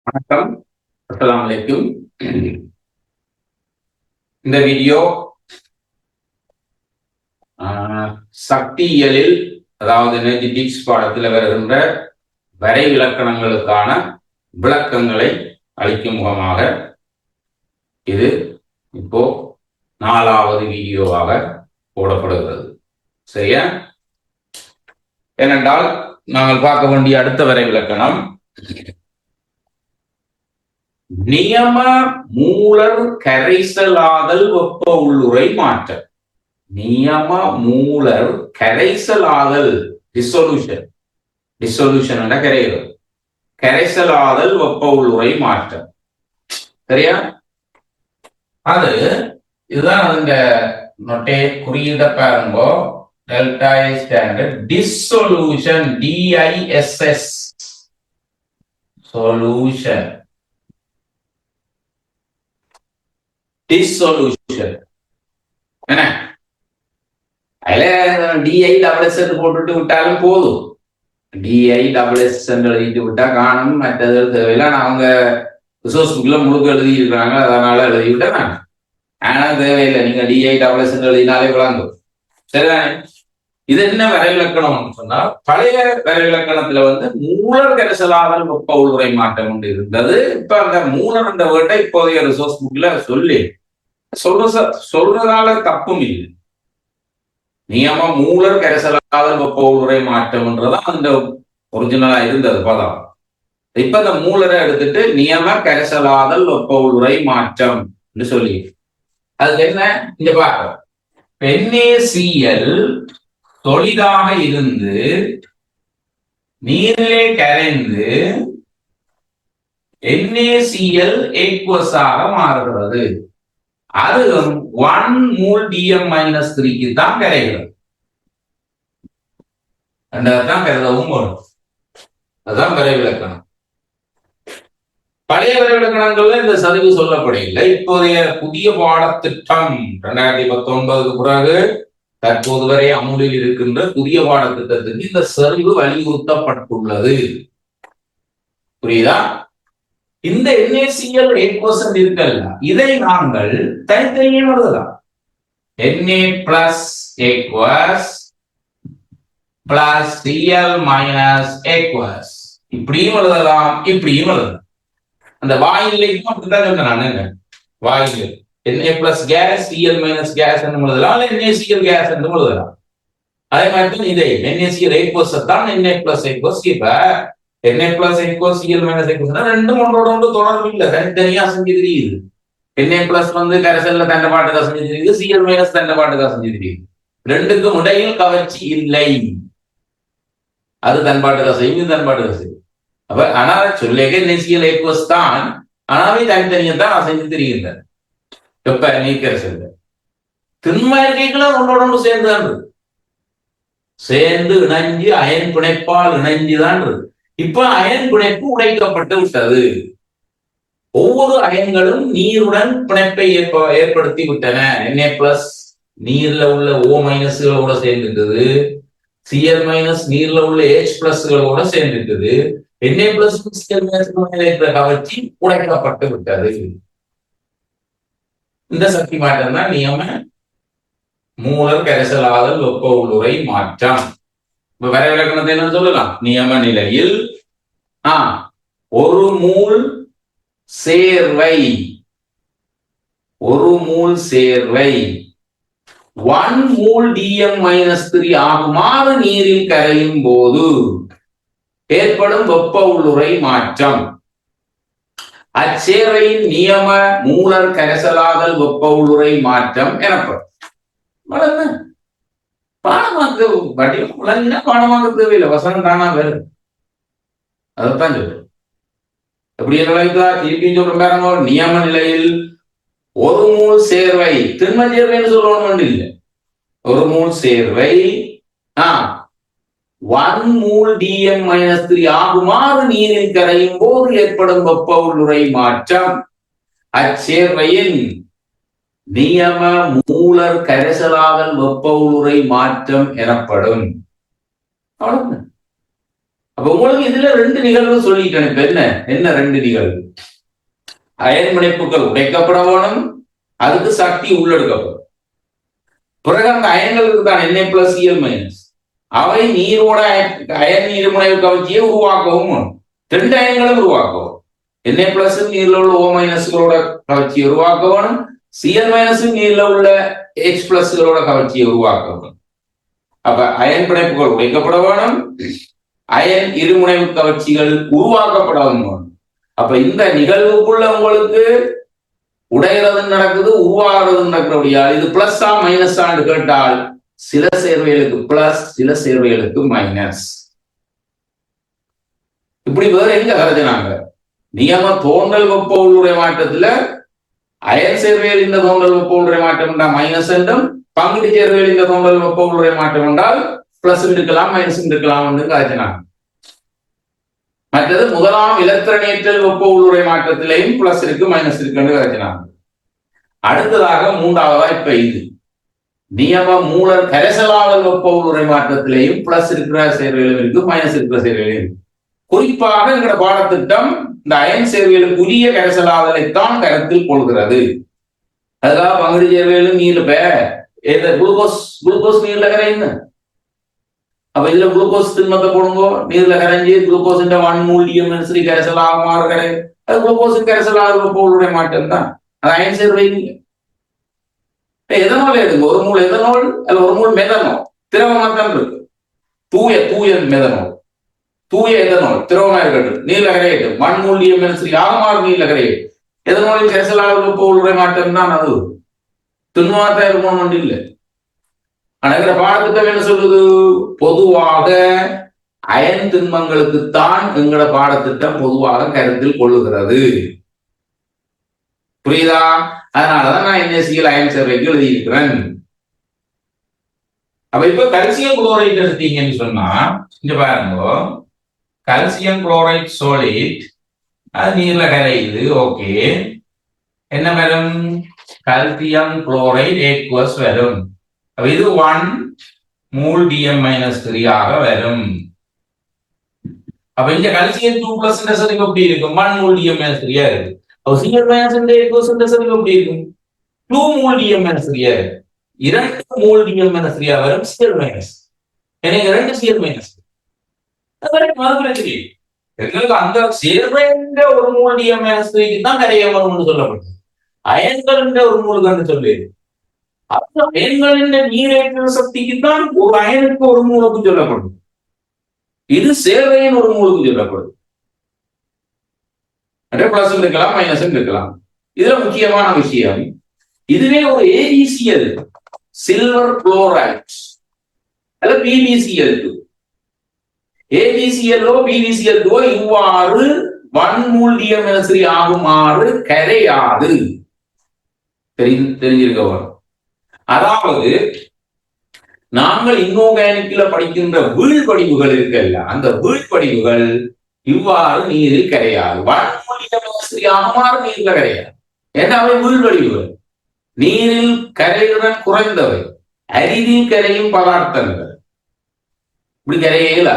வணக்கம். அஸ்ஸலாமு அலைக்கும். இந்த வீடியோ சக்தியியலில், அதாவது எனர்ஜெட்டிக்ஸ் பாடத்தில் வருகின்ற வரை விலக்கணங்களுக்கான விளக்கங்களை அளிக்கும் முகமாக இது இப்போ 4வது வீடியோவாக போடப்படுகிறது. சரியா? ஏனென்றால் நாங்கள் பார்க்க வேண்டிய அடுத்த வரை விலக்கணம் நியம மூலர் கரைசலாதல் வெப்ப உள்ளுறை மாற்றம். நியம மூலர் கரைசலாதல் டிசொல்யூஷன் என்ற கரைகிறது. கரைசலாதல் வெப்ப உள்ளுறை மாற்றம். சரியா? அது இதுதான் அந்த நொட்டே குறியீட பாருங்க. Delta standard dissolution, DISS solution, dissolution. என்ன அதுல DISS போட்டுட்டு விட்டாலும் போதும். DISS எழுதிட்டு விட்டா காணும், மற்றது தேவையில்லை. அவங்க ரிசோர்ஸ் புக்ல முழுக்க எழுதி இருக்கிறாங்க, அதனால எழுதி விட்டா நான். ஆனா தேவையில்லை, நீங்க DISS எழுதினாலே விளங்கும். சரிதானே? இது என்ன வரைவிலக்கணம் சொன்னா, பழைய வரைவிலக்கணத்துல மூலர் கரைசலாதல் வெப்ப உள்ளுறை மாற்றம் ஒன்று இருந்தது. இப்ப அந்த மூலர் என்ற வேர்டை இப்போதைய ரிசோர்ஸ் புக்ல சொல்லி சொல்றதால தப்பும் இல்லை. நியம மூலர் கரைசலாதல் வெப்ப உள்ளுறை மாற்றம்ன்றதான் அந்த ஒரிஜினலா இருந்தது பதம். இப்ப அந்த மூலரை எடுத்துட்டு நியம கரைசலாதல் வெப்ப உள்ளுறை மாற்றம் சொல்லி, அதுக்கு என்ன இங்க பார்க்க, NaCl தொளிதாக இருந்து நீரிலே கரைந்து NaCl ஏக்வஸாக மாறுகிறது. அது 1 மோல் DM-3க்கு தான் கரைகிறது. தான் கருதவும் வரும். அதுதான் வரைவிலக்கணம். பழைய வரைவிலக்கணங்கள்ல இந்த சரிவு சொல்லப்படவில்லை. இப்போதைய புதிய பாடத்திட்டம் 2019க்கு பிறகு தற்போது வரை அமுலில் இருக்கின்ற புதிய பாடத்திட்டத்துக்கு இந்த சரிவு வலியுறுத்தப்பட்டுள்ளது. புரியுதா? இந்த NaCl 8% இருக்கல்ல, இதை நாங்கள் தனித்தனியே எழுதலாம். Na plus aqueous plus Cl minus aqueous, இப்படியும் எழுதலாம், இப்படியும் எழுதலாம். அந்த வாயிலைக்கும் அப்படித்தான் சொன்னேன் நான். என்ன வாயில் Na plus gas Cl minus gas என்று எழுதலாம், NaCl gas என்று எழுதலாம். அதே மாதிரி இதை NaCl 8% தான் Na plus aqueous. இப்ப Na plus aqueous Cl minus aqueous ரெண்டும் ஒன்றோட ஒன்று தொடர்பு இல்லை, தனித்தனியா செஞ்சு தெரியுது. Na plus கரைசல்ல தண்டை பாட்டுக்கா செஞ்சு தெரியுது, Cl minus தண்டை பாட்டுக்கா செஞ்சு தெரியுது. ரெண்டுக்கும் இடையில் கவர்ச்சி இல்லை. அது தன்பாட்டுக்கா செய்யும், இது தன்பாட்டுக்கா செய்யும். அப்ப ஆனா சொல்லேக NaCl aqueous தான், ஆனாவே தனித்தனியா தான் செஞ்சு தெரிகின்றன. எப்ப நீர்க்கரைசல்ல திண்ம இருக்கைகளும் ஒன்றோட ஒன்று சேர்ந்து இணைஞ்சு அயன் பிணைப்பால் இணைஞ்சுதான் இருக்கு. இப்ப அயன் பிணைப்பு உடைக்கப்பட்டு விட்டது. ஒவ்வொரு அயன்களும் நீருடன் பிணைப்பை ஏற்படுத்தி விட்டன. Na plus நீர்ல உள்ள O- சேர்ந்துட்டது, Cl minus நீர்ல உள்ள H+களோட சேர்ந்துட்டது. Na plus Cl minus கவர்ச்சி உடைக்கப்பட்டு விட்டது. இந்த சக்தி மாற்றம் தான் நியம மூலர் கரைசலாதல் வெப்ப உள்ளுறை மாற்றம். இப்ப வரைவிலக்கணத்தை என்ன சொல்லலாம்? நியம நிலையில் ஒரு மூல் சேர்வை 1 மோல் DM-3 ஆகுமாறு நீரில் கரையும் போது ஏற்படும் வெப்ப உள்ளுறை மாற்றம் அச்சேர்வையின் நியம மூலர் கரைசலாதல் வெப்ப உள்ளுறை மாற்றம் எனப்படும். பாடமாக்கு பாடமாக தேவையில்லை, வசனம் தானா வேறு. அதைத்தான் சொல்றேன். எப்படி திருப்பியும் சொல்ற பாருங்க, நியம நிலையில் ஒரு மூல் சேர்வை, திண்ம சேர்வைன்னு சொல்லணும் இல்லை, ஒரு மூல் சேர்வை 1 மோல் DM-3 ஆகுமாறு நீரில் கரையும் போது ஏற்படும் வெப்ப உள்ளுறை மாற்றம் அச்சேர்வையின் நியம மூலர் கரைசலாதல் வெப்ப உள்ளுறை மாற்றம் எனப்படும். அப்ப உங்களுக்கு இதுல ரெண்டு நிகழ்வு சொல்லிட்டேன். இப்ப என்ன என்ன ரெண்டு நிகழ்வு? அயன் பிணைப்புகள் உடைக்கப்பட வேணும், அதுக்கு சக்தி உள்ளெடுக்கப்படும். பிறகு அந்த அயன்களுக்கு தான் Na+Cl- அவை நீரோட அயன் நீர்முனைவு கவர்ச்சியை உருவாக்கவும் வேணும். ரெண்டு அயன்களும் உருவாக்கவும். Na+ நீர்ல உள்ள O- கவர்ச்சியை உருவாக்க வேணும், Cl- நீர்ல உள்ள H+களோட கவர்ச்சியை உருவாக்க வேணும். அப்ப அயன் பிணைப்புகள் உடைக்கப்பட வேணும், அயன் இருமுனைவு கவர்ச்சிகள் உருவாக்கப்பட வேணும். அப்ப இந்த நிகழ்வுக்குள்ள உங்களுக்கு உடைகிறது நடக்குது, உருவாகிறது நடக்கிறபடியா இது பிளஸ்ஸா மைனஸான்னு கேட்டால் சில சேர்வைகளுக்கு பிளஸ், சில சேர்வைகளுக்கு மைனஸ். இப்படி வேற எங்க கருதினாங்க? நியம தோன்றல் வெப்ப உள்ளுடைய மாற்றத்துல அயன் சேர்வையில் இந்த தோன்றல் வெப்ப உள்ளுடைய மாற்றம் என்றால் மைனஸ் என்றும், பங்குடி சேர்வையில் இந்த தோன்றல் வெப்ப உள்ளுடைய மாற்றம் என்றால் பிளஸ் இருக்கலாம் மைனஸ் இருக்கலாம் என்று கருதினாங்க. மற்றது முதலாம் இலத்திரனியற்றல் வெப்ப உள்ளுறை மாற்றத்திலேயும் பிளஸ் இருக்கு மைனஸ் இருக்குன்னு கருதினாங்க. அடுத்ததாக மூன்றாவதா இப்ப இது நியம மூலர் கரைசலாவல் வெப்ப உள்ளுறை மாற்றத்திலேயும் பிளஸ் இருக்கிற சேர்வைகளும் இருக்கு, மைனஸ் இருக்கிற சேர்வைகளும் இருக்கு. குறிப்பாக எங்களோட பாடத்திட்டம் இந்த அயன் சேர்வைகளுக்கு உரிய கரைசலாவலைத்தான் கருத்தில் கொள்கிறது. அதுக்காக பங்குடி சேர்வைகளும் நீர்ல குளுக்கோஸ் நீர்ல கரையுங்க. அப்ப இதுல குளுக்கோஸ் திண்மத்தை போடுங்கோ, நீர்ல கரைஞ்சி குளுக்கோஸ் 1 mol DMnO3 கரைசலாக மாறு அது குளுக்கோஸ் கரைசலாக வெப்ப மாற்றம் தான். அது அயன் சேர்வை இல்லை. எதனால் எடுங்க, 1 mol எதனால் அல்ல 1 mol மெதனால் திரவமா தான் இருக்கு. தூய மெதனால், தூய எதனால் திரவமா இருக்கட்டும், நீர்ல கரையட்டும், 1 mol DMnO3 ஆகமாறு நீர்ல கரையட்டும். எதனாலும் கரைசலாக வெப்ப மாற்றம் தான். அது திண்மமா இருக்கணும் ஒன்று இல்லை. ஆனா பாடத்திட்டம் என்ன சொல்லுது? பொதுவாக அயன் திண்மங்களுக்குத்தான் எங்களோட பாடத்திட்டம் பொதுவாக கருத்தில் கொள்ளுகிறது. புரியுதா? அதனாலதான் நான் NaCl அயன் சேர்வைக்கு எழுதியிருக்கிறேன். அப்ப இப்ப கல்சியம் குளோரைட் எடுத்தீங்கன்னு சொன்னா இங்க பாருங்க, கல்சியம் குளோரைட் சோலிட் அது நீர்ல கரையுது. ஓகே, என்ன வரும்? கல்சியம் குளோரைட் ஏக்வஸ் வரும். இது 1 mol DM-3 ஆக வரும். அப்ப இந்த கல்சியம் 2+ எப்படி இருக்கும்? 1 mol DM-3 இருக்கு. அப்ப Cl- எப்படி இருக்கும்? 2 mol DM-3 இருக்கு. 2 mol DM-3 வரும் Cl-. எனக்கு 2 Cl-. எங்களுக்கு அந்த சேர்வைன்ற 1 mol DM-3 தான் கரைய வரும்னு சொல்லப்படுது. அயன்கள் 1 மோலுக்கு சொல்லு. அயன்களின் நீரேற்ற சக்திக்கு தான் ஒரு அயனுக்கு 1 மோலுக்கு சொல்லப்படும். இது சேர்வையின் 1 மோலுக்கு சொல்லப்படும். பிளஸ் இருக்கலாம் மைனஸ் இருக்கலாம். இதுல முக்கியமான விஷயம், இதுவே ஒரு AgCl சில்வர் குளோரைட் அல்ல PbCl2, AgCl PbCl2 இவ்வாறு 1 mol DM-3 ஆகுமாறு கரையாது. தெரிஞ்சிருக்க வரும். அதாவது நாங்கள் இன்ஆர்கானிக்ல படிக்கின்ற வீழ்படிவுகள் இருக்குல்ல, அந்த வீழ்படிவுகள் இவ்வாறு நீரில் கரையாது. 1 mol DM-3 ஆகுமாறு நீர்ல கரையாது. ஏன்னா அவை வீழ்படிவுகள், நீரில் கரையுடன் குறைந்தவை, அரிதில் கரையும் பதார்த்தங்கள், இப்படி கரையல.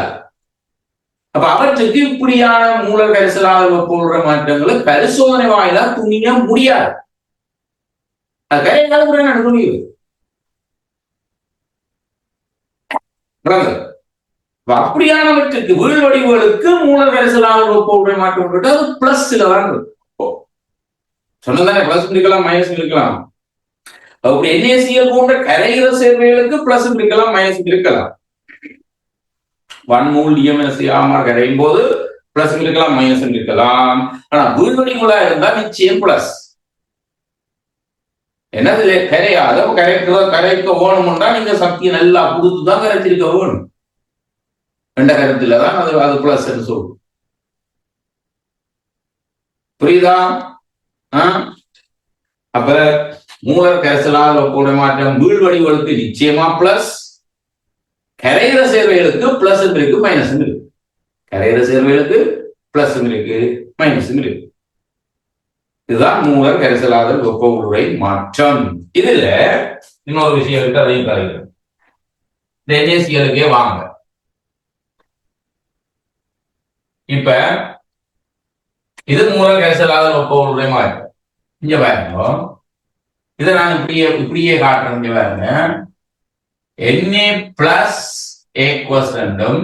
அப்ப அவற்றுக்கு இப்படியான மூலர் கரைசலாக வெப்ப மாற்றங்களை பரிசோதனை வாயிலா துணிய முடியாது. அது கரையாத துணிவு. அப்படியானவற்றுக்கு வீழ்வடிவுகளுக்கு மூலர் கரைசலாக வெப்ப மாற்றம் அது பிளஸ்ல தான் இருக்கும். சொன்னதானே பிளஸ் இருக்கலாம் மைனஸ் இருக்கலாம். அப்படி NaCl போன்ற கரையிற சேர்வைகளுக்கு பிளஸ் இருக்கலாம் மைனஸ் இருக்கலாம். 1 mol DM-3 ஆமாறு கரையும் போது பிளஸ் இருக்கலாம் மைனஸ் இருக்கலாம். ஆனா வீழ்வடிவுகளா இருந்தா நிச்சயம் பிளஸ். என்னது கரையாத கரைக்க வேணும்னா நீங்க சக்தியை நல்லா கொடுத்துதான் கரைச்சிருக்க வேணும். ரெண்ட கருத்துல தான் அது பிளஸ் சொல்லும். புரியுதா? அப்ப மூலர் கரைசலாக வெப்ப மாற்றம் வீழ்வடிவுகளுக்கு நிச்சயமா பிளஸ், கரையிற சேர்வைகளுக்கு பிளஸ் இருக்கு மைனஸ் இருக்கு. கரையிற சேர்வைகளுக்கு பிளஸ் இருக்கு மைனஸ் இருக்கு. இதுதான் மூலர் கரைசலாக வெப்ப உருளை மாற்றம். இதுல இன்னொரு விஷயம் இருக்கு, அதையும் தருகிறேன். NaClக்கே வாங்க. இப்ப இது மூலம் கரைசலாத வெப்ப உள்ளுறை மாற்றம். இங்க பாருங்க, இதை நான் இப்படியே காட்டுறேன். இங்க பாருங்க, Na பிளஸ் ஏக்வஸ் ரெண்டும்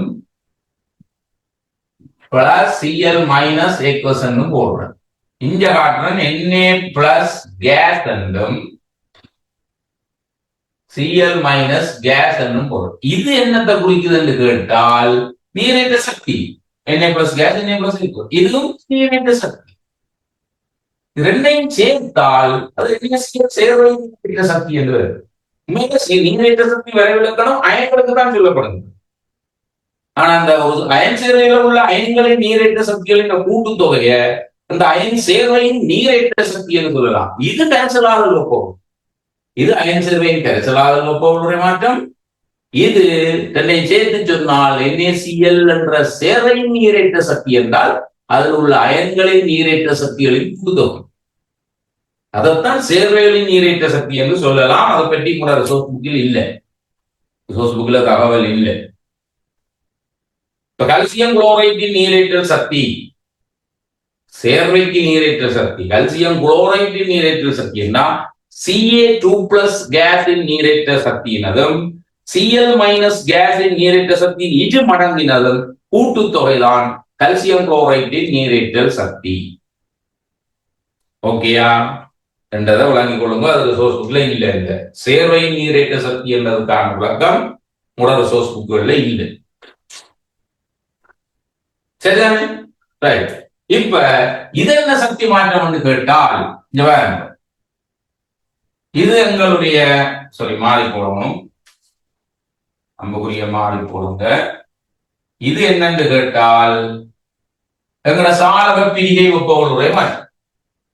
பிளஸ் Cl மைனஸ் ஏக்வஸ் ரெண்டும் போடுறேன். இங்க காட்டுறேன் Na பிளஸ் கேஸ் ரெண்டும் Cl மைனஸ் கேஸ் என்னும் பொருள். இது என்னத்தை குறிக்குதுன்னு கேட்டால் நீரேற்ற சக்தி. Na plus gas Na plus இதுவும் நீரேற்ற சக்தி. ரெண்டையும் சேர்த்தால் அது சேர்வை சக்தி என்று நீரேற்ற சக்தி வரைவிலக்கணம் அயன்களுக்கு தான் சொல்லப்படுது. ஆனா அந்த அயன் சேர்வையில் உள்ள அயன்களின் நீரேற்ற சக்திகளின் கூட்டுத்தொகைய அந்த அயன் சேர்வையின் நீரேற்ற சக்தி என்று சொல்லலாம். இது கேன்சலாக வெப்பம். இது அயன் சேர்வையின் கரைசலாத வெப்ப உள்ளுறை மாற்றம். இது தன்னை சேர்த்து சொன்னால் NaCl என்ற சேர்வையின் நீரேற்ற சக்தி என்றால் அதில் உள்ள அயன்களின் நீரேற்ற சக்திகளின் கூட்டுத்தொகை. அதைத்தான் சேர்வைகளின் நீரேற்ற சக்தி என்று சொல்லலாம். அதை பற்றி கூட சோர்ஸ் புக்கில் இல்லை, சோர்ஸ் புக்ல தகவல் இல்லை. இப்ப கல்சியம் குளோரைட்டின் நீரேற்ற சக்தி, சேர்வைக்கு நீரேற்ற சக்தி, கல்சியம் குளோரைட்டின் நீரேற்ற சக்தி என்ன? Ca2 பிளஸ் கேஸின் நீரேற்ற சக்தியினதும் Cl மைனஸ் கேஸின் நீரேற்ற சக்தியின் இரு மடங்கினதும் கூட்டுத்தொகைதான் கல்சியம் குளோரைட்டின் நீரேற்ற சக்தி. ஓகேயா என்றதை விளங்கிக் கொள்ளுங்க. அதுல சோர்ஸ் புக்ல இல்ல. இல்ல சேர்வை நீரேற்ற சக்தி என்பதற்கான விளக்கம் உடல் சோர்ஸ் புக்குகள்ல இல்லை. சரிதானே? ரைட். இப்ப இது என்ன சக்தி மாற்றம் கேட்டால் இங்க பாருங்க, இது எங்களுடைய மாறி போடணும், அம்புக்குரிய மாறி போடுங்க. இது என்னன்னு கேட்டால் எங்களோட சாளக பிரிகை வெப்ப உள்ளுறை மாற்றம்.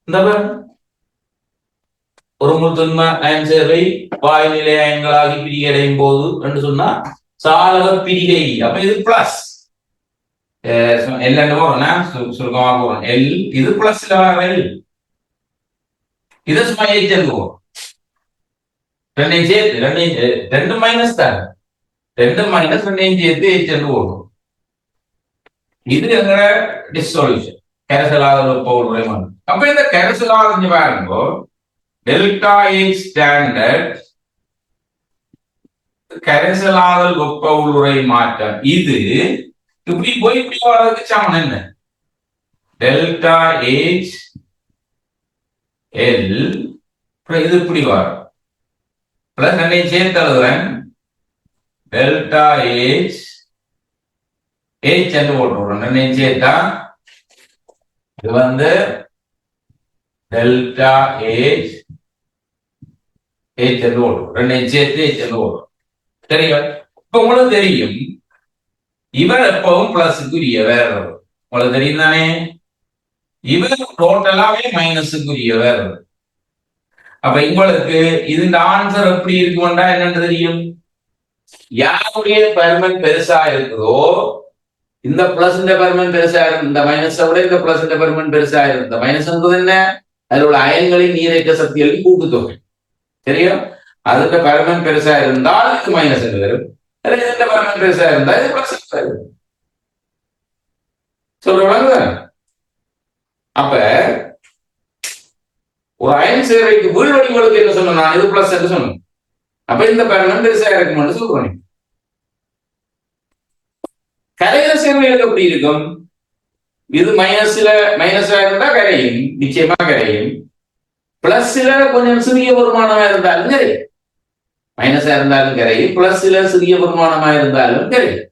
இந்த ஒரு முழுத்தன்ம அயன் சேர்வை வாயுநிலை அயன்களாகி பிரிகை அடையும் போது என்று சொன்னா சாளக பிரிகை. அப்ப இது பிளஸ் எல் சுருக்கமா போறோம். எல் இது பிளஸ்ல எல், இது சும்மா போறோம். ரெண்டையும் சேர்த்து ரெண்டு மைனஸ் தான், ரெண்டு மைனஸ் ரெண்டையும் சேர்த்து எச்சு போடும். இது எங்கட டிஸ்சொல்யூஷன், கரைசலாத வெப்ப உள்ளுறை மாற்றம். அப்ப இந்த கரைசலாத பாருங்க, டெல்டா H ஸ்டாண்டர்ட் கரைசலாதல் வெப்ப உள்ளுறை மாற்றம். இது இப்படி போய் இப்படி வர்றதுக்கு சமம் என்ன? டெல்டா H L இது இப்படி வரும். பிளஸ் ரெண்டையும் சேர்த்து எழுதுறேன், டெல்டா H என்று போட்டுறோம். ரெண்டையும் சேர்த்தா இது டெல்டா H என்று போட்டுறோம். ரெண்டையும் சேர்த்து H என்று போட்டுறோம். சரியா? இப்ப உங்களுக்கு தெரியும் இவர் எப்பவும் பிளஸுக்குரிய வேற உங்களுக்கு தெரியும் தானே. இவர் டோட்டலாவே மைனஸுக்குரிய வேற. அப்ப உங்களுக்கு இந்த ஆன்சர் எப்படி இருக்கும்டா என்னன்னு தெரியும். யாருடைய பெர்மன் பெருசா இருக்குதோ, இந்த பிளஸ் இந்த பெர்மன் பெருசா இருக்கு, இந்த மைனஸை விட இந்த பிளஸ் இந்த பெர்மன் பெருசா இருக்கு. இந்த மைனஸ் என்ன? அதில் உள்ள அயன்களின் நீரேற்ற சக்திகளின் கூட்டுத்தொகை. சரியா? அதுக்கு பெர்மன் பெருசா இருந்தால் இது மைனஸ் என்று வரும். இந்த பெர்மன் பெருசா இருந்தா இது பிளஸ் வரும். சொல்றாங்க. அப்ப ஒரு அயன் சேர்வைக்கு வீழ்வடிகளுக்கு என்ன சொன்ன? நான் இது பிளஸ் என்று சொன்னேன். அப்ப இந்த பெர்மன் பெருசா இருக்கும்னு சொல்றேன். கரையில சேர்வைகளுக்கு எப்படி இருக்கும்? இது மைனஸ்ல இருந்தா கரையும், நிச்சயமா கரையும். பிளஸ்ல கொஞ்சம் சிறிய வருமானமா இருந்தாலும் கரையும். மைனஸா இருந்தாலும் கரையும், பிளஸ்ல சிறிய வருமானமா இருந்தாலும் கரையும்.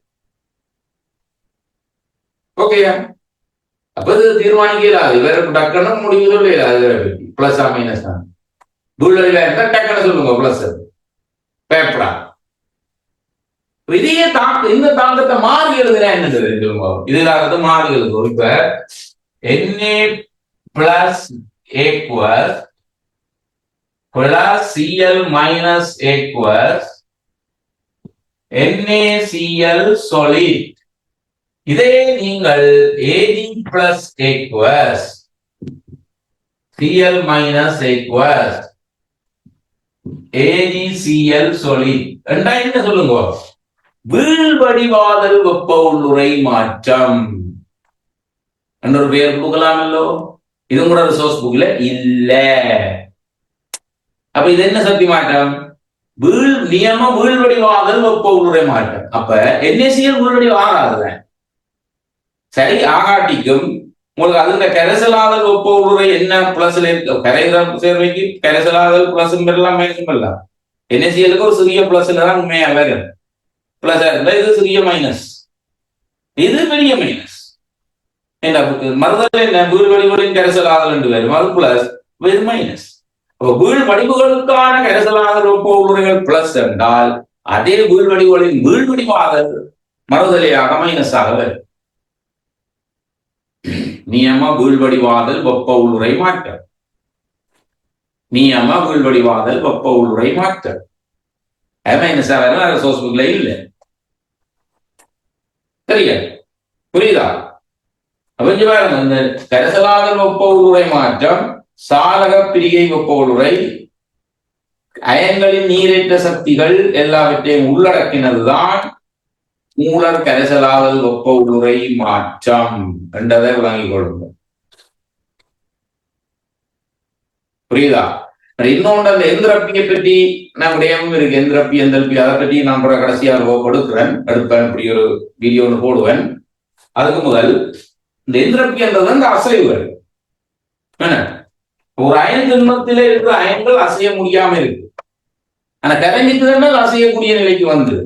ஓகேயா? அப்ப இது தீர்மானிக்கலாது, வேற டக்குன்னு முடிவு சொல்லலாது. பிளஸா மைனஸா தூள்வழியா இருந்தா டக்குன்னு சொல்லுங்க பிளஸ் பேப்பரா. இதையே இந்த தாக்கத்தை மாறி எழுதுனா என்ன சொல்லுங்க? இதுல மாறி எழுதுவோம். இப்ப Na plus aqueous plus Cl minus aqueous NaCl solid. இதே நீங்கள் Ag plus aqueous Cl minus aqueous AgCl solid என்றா என்ன சொல்லுங்க? வீழ்வடிவாதல் வெப்ப உள்ளுறை மாற்றம். എന്നൊരു പേര് കൊടുക്കലാമല്ലോ. ഇതും കൂടെ റിസോഴ്സ് ബുക്കില് ഇല്ല. அப்ப இது என்ன சக்தி மாற்றம்? நியம வீழ்வடிவாதல் வெப்ப உருளை மாற்றம். அப்ப NaCl வீழ்வடிவு ஆகாது. சரி, ஆகாட்டிக்கும் உங்களுக்கு அதுல கரைசலாதல் வெப்ப உருளை என்ன பிளஸ்ல இருக்கு, கரைசல் சேர்வைக்கு கரைசலாதல் பிளஸ் பெறலாம் மைனஸும் பெறலாம். NaClக்கு ஒரு சிறிய பிளஸ்ல தான் உண்மையா வரும். பிளஸ் இது சிறிய மைனஸ், இது பெரிய மைனஸ். என்ன மறுதல் என்ன வீழ்வடிவுகளின் கரைசலாதல் என்று வரும், அது பிளஸ், இது மைனஸ். வீழ்வடிவுகளுக்கான கரைசலாதல் வெப்ப உருளைகள் பிளஸ் என்றால் அதே வீழ்வடிவுகளின் வீழ்வடிவாதல் மறுதலையாக மைனஸாக வரும். நியம வீழ்வடிவாதல் வெப்ப உருளை மாற்றம். நியம வீழ்வடிவாதல் வெப்ப உருளை மாற்றம் மைனஸா வரும். ரிசோர்ஸ் புக்ல இல்ல. சரியா? புரியுதா? கொஞ்சம் பாருங்க, இந்த கரைசலாதல் வெப்ப உருளை மாற்றம், சாலக பிரிகை வெப்ப உருளை, அயன்களின் நீரேற்ற சக்திகள் எல்லாவற்றையும் உள்ளடக்கினதுதான் மூலர் கரைசலாதல் வெப்ப உருளை மாற்றம் என்றதை விளங்கிக் கொள்ளுங்க. புரியுதா? இன்னொன்று அந்த எந்திரப்பியை பற்றி நம்முடையவும் இருக்கு. எந்திரப்பி எந்தல்பி அதை பற்றி நான் கடைசியாக எடுப்பேன். இப்படி ஒரு வீடியோ ஒன்று போடுவேன். அதுக்கு முதல் இந்த எந்திரப்பி என்றது அந்த அசைவுகள். ஒரு அயன் திண்மத்தில இருக்கிற அயன்கள் அசைய முடியாம இருக்கு, ஆனா கரைஞ்சிட்டு அசையக்கூடிய நிலைக்கு வந்து,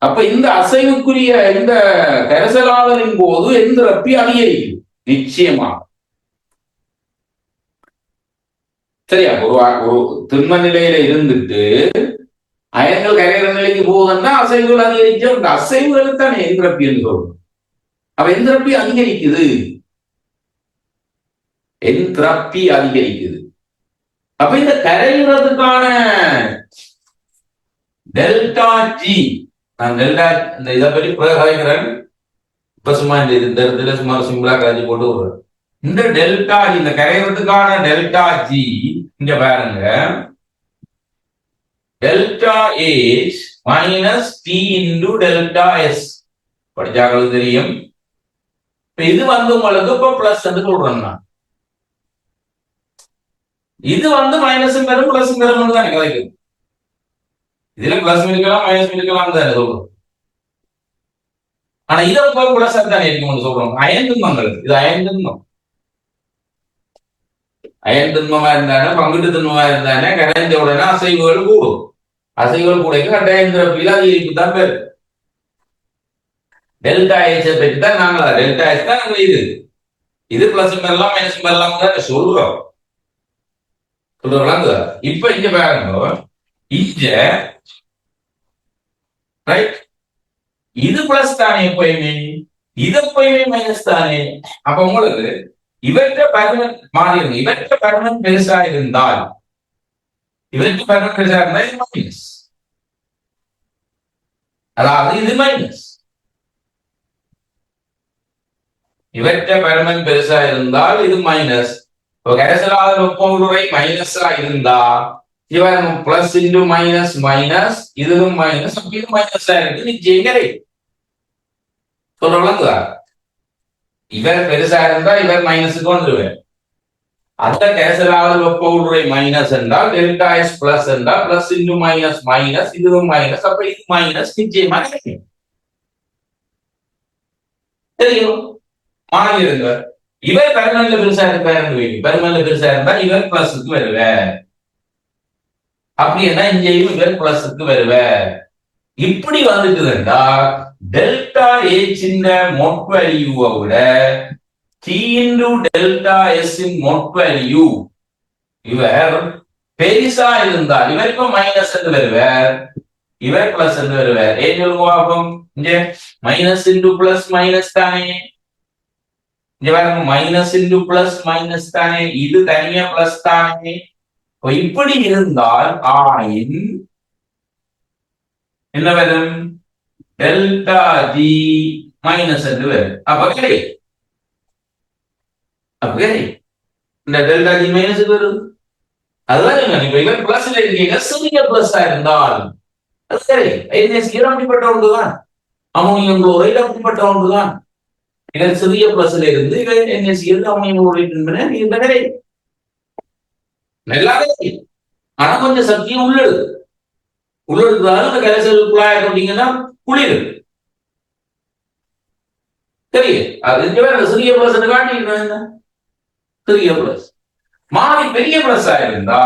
அப்ப இந்த அசைவுக்குரிய இந்த கரைசலாதலின் போது எந்திரப்பி அதிகரிக்கும் நிச்சயமாக. சரியா? ஒரு திண்ம நிலையில இருந்துட்டு அயன்கள் கரையிற நிலைக்கு போகுதுன்னா அசைவுகள் அதிகரிச்சு, அந்த அசைவுகளுக்கு தானே எந்திரப்பி என்று சொல்றோம். அப்ப எந்திரப்பி அதிகரிக்குது, எந்திரப்பி அதிகரிக்குது. அப்ப இந்த கரையுறதுக்கான டெல்டா ஜி, நான் டெல்டா இந்த இதை பற்றி கலைக்கிறேன். இப்ப சும்மா இந்த இடத்துல சும்மா சிம்பிளா கரைச்சி போட்டு விடுறேன். இந்த டெல்டா ஜி, இந்த கரையுறதுக்கான டெல்டா ஜி இங்க பாருங்க, delta H minus T into delta S. படிச்சாக்களுக்கு தெரியும். இது உங்களுக்கு இப்ப பிளஸ் என்று சொல்றேன் நான். இது மைனஸ் பெரும் பிளஸ் பெரும் தான் கிடைக்கும். இதுல பிளஸ் இருக்கலாம் மைனஸ் இருக்கலாம் தான் சொல்றோம். ஆனா இதை பிளஸ் தானே இருக்கும் சொல்றோம். அயன் திண்மங்கள், இது அயன் திண்மம். அயன் திண்மமா இருந்தானே பங்குட்டு திண்மமா இருந்தானே கரைஞ்ச உடனே அசைவுகள் கூடும். அசைவுகள் கூட கட்டாய எந்திரப்பில அதிகரிப்பு தான் பேரு. டெல்டா H பற்றி தான் நாங்களா, டெல்டா H தான் நாங்க இது பிளஸ் பெறலாம் மைனஸ் பெறலாம் தான் சொல்றோம். இப்ப இங்க பாருங்க, இங்க ரைட், இது பிளஸ் தானே எப்பயுமே, இது எப்பயுமே மைனஸ் தானே. அப்ப உங்களுக்கு இவற்ற பருமன் மாறிடும். இவற்ற பருமன் பெருசா இருந்தால், இவற்ற பருமன் பெருசா இருந்தால் இது மைனஸ், அதாவது இது மைனஸ். இவற்ற பருமன் பெருசா இருந்தால் இது மைனஸ். கரைசலாதல் வெப்ப உருளை மைனஸா இருந்தா இவன் பிளஸ் இன்டு மைனஸ் மைனஸ், இதுவும் மைனஸ், இது மைனஸா இருக்கு நிச்சயம் கிடையாது. சொல்றா? இவர் பெருசா இருந்தா இவர் மைனஸுக்கு வந்துருவேன். அந்த கரைசலாதல் வெப்ப உருளை மைனஸ் என்றால் டெல்டா எஸ் பிளஸ் என்றால் பிளஸ் இன்டு மைனஸ் மைனஸ், இதுவும் மைனஸ், அப்ப இது மைனஸ் நிச்சயமா கிடைக்கும். தெரியும்? மாறிடுங்க. இவர் பெருமன்ல பெருசா இருப்பாரு, பெருமன்ல பெருசா இருந்தா இவர் பிளஸுக்கு வருவ. அப்படின்னா இங்கேயும் இவர் பிளஸுக்கு வருவ. இப்படி வந்துட்டுதுண்டா டெல்டா H இந்த மொட் வேல்யூவை விட T இன்டு டெல்டா S இன் மொட் வேல்யூ இவர் பெருசா இருந்தால் இவர் இப்ப மைனஸ் என்று வருவார், இவர் பிளஸ் என்று வருவார். ஏன் சொல்லுவாகும்? இங்க மைனஸ் இன்டு பிளஸ் மைனஸ் தானே, மைனஸ் இன்டு பிளஸ் மைனஸ் தானே, இது தனியா பிளஸ் தானே. இப்படி இருந்தால் ஆயின் என்ன வரும்? டெல்டா ஜி மைனஸ் என்று வரும். அப்ப கிடையாது, இந்த டெல்டா ஜி மைனஸ் வரும். அதுதான் இவன் பிளஸ்ல இருக்கீங்க, சிறிய பிளஸ் இருந்தால் அது சரி. அப்படிப்பட்ட ஒன்றுதான், அமோனியம் குளோரைடு அப்படிப்பட்ட ஒன்றுதான். இதன் சிறிய பிளஸ்ல இருந்து NaCl அமோனியம் என்பன நீண்ட கரை நல்லா ஆனா கொஞ்சம் சக்தியும் உள்ளெடுக்கிறதால அந்த கரைசல் குழாய கொண்டீங்கன்னா குளிர் சரி. அது சிறிய பிளஸ் காட்டியிருக்க சிறிய பிளஸ் மாறி பெரிய பிளஸ் ஆயிருந்தா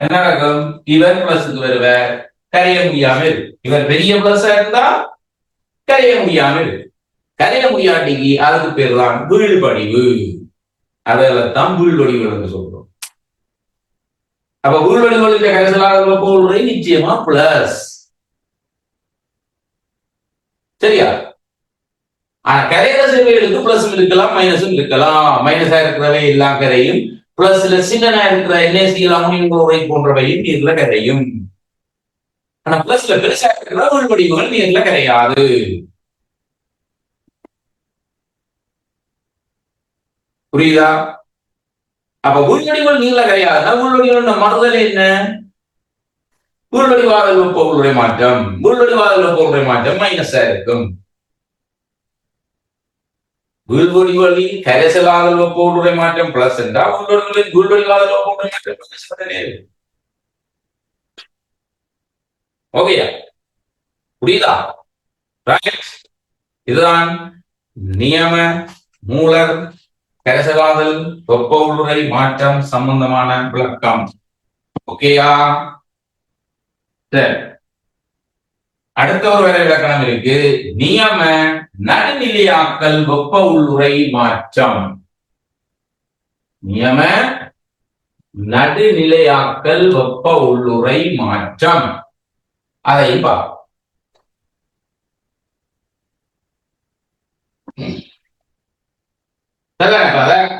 என்ன நடக்கும்? இவர் பிளஸுக்கு வருவார், கரைய முடியாம இருக்கு. இவர் பெரிய பிளஸ் இருந்தா கரைய முடியாம இருக்கு. கரைய முடியாட்டிக்கு அதுக்கு பேர் தான் வீழ்வடிவு. அதெல்லாம் வீழ்வடிவு என்று சொல்றோம். அப்ப வீழ்வடிவுகளுக்கு கரைசலாக போடுறது நிச்சயமா பிளஸ். சரியா? ஆனா கரையிற சேவைகளுக்கு பிளஸும் இருக்கலாம் மைனஸும் இருக்கலாம். மைனஸா இருக்கிறவை எல்லா கரையும், பிளஸ்ல சின்னனா இருக்கிற NaCl அமோனியம் குளோரைடு போன்றவையும் நீர்ல கரையும். ஆனா பிளஸ்ல பெருசா இருக்கிற உள்வடிவுகள் நீர்ல கரையாது. புரியுதா? அப்ப உள்வடிவுகள் நீர்ல கரையாதுன்னா உள்வடிவுகள் மறுதல் என்ன? உள்வடிவாதல் வெப்பொருளுடைய மாற்றம். உள்வடிவாதல் வெப்பொருளுடைய மாற்றம் மைனஸா இருக்கும். வீழ்வடிவலில் கரைசலாதல் வெப்பொருளுடைய மாற்றம் பிளஸ் என்றால் உள்வடிவுகளில் வீழ்வடிவாதல் வெப்பொருளுடைய மாற்றம் மைனஸ். ஓகேயா? புரியுதா? இதுதான் நியம மூலர் கரைசலாதல் வெப்ப உள்ளுறை மாற்றம் சம்பந்தமான விளக்கம். ஓகேயா? அடுத்த ஒரு வரை விளக்கணம் இருக்கு. நியம நடுநிலையாக்கல் வெப்ப உள்ளுறை மாற்றம். நியம நடுநிலையாக்கல் வெப்ப உள்ளுறை மாற்றம் அதையும் பார்ப்போம்.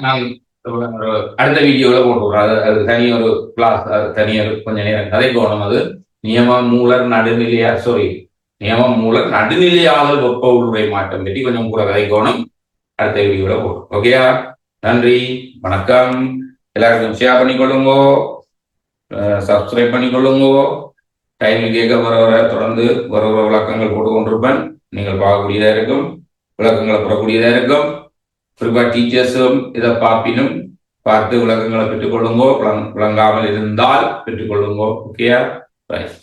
நான் அடுத்த வீடியோல போட்டுறேன். அது தனி ஒரு கிளாஸ், தனியொரு கொஞ்ச நேரம் கதை போகணும். அது நியமம் மூலர் நடுநிலையாளர் வெப்ப உள்ளுறை மாற்றம் பற்றி கொஞ்சம் கூட கதை போகணும். அடுத்த வீடியோல போடும். ஓகேயா? நன்றி, வணக்கம். எல்லாருக்கும் ஷேர் பண்ணிக்கொள்ளுங்கோ, சப்ஸ்கிரைப் பண்ணிக்கொள்ளுங்கோ. டைமில் கேட்க வர தொடர்ந்து வர விளக்கங்கள் போட்டு கொண்டிருப்பேன். நீங்கள் பார்க்கக்கூடியதா இருக்கும், விளக்கங்களை பெறக்கூடியதா இருக்கும். குறிப்பாக டீச்சர்ஸும் இதை பார்த்து விளக்கங்களை பெற்றுக்கொள்ளுங்கோ. விளங்காமல் இருந்தால் பெற்றுக்கொள்ளுங்கோ. ஓகேயா? ரைட்.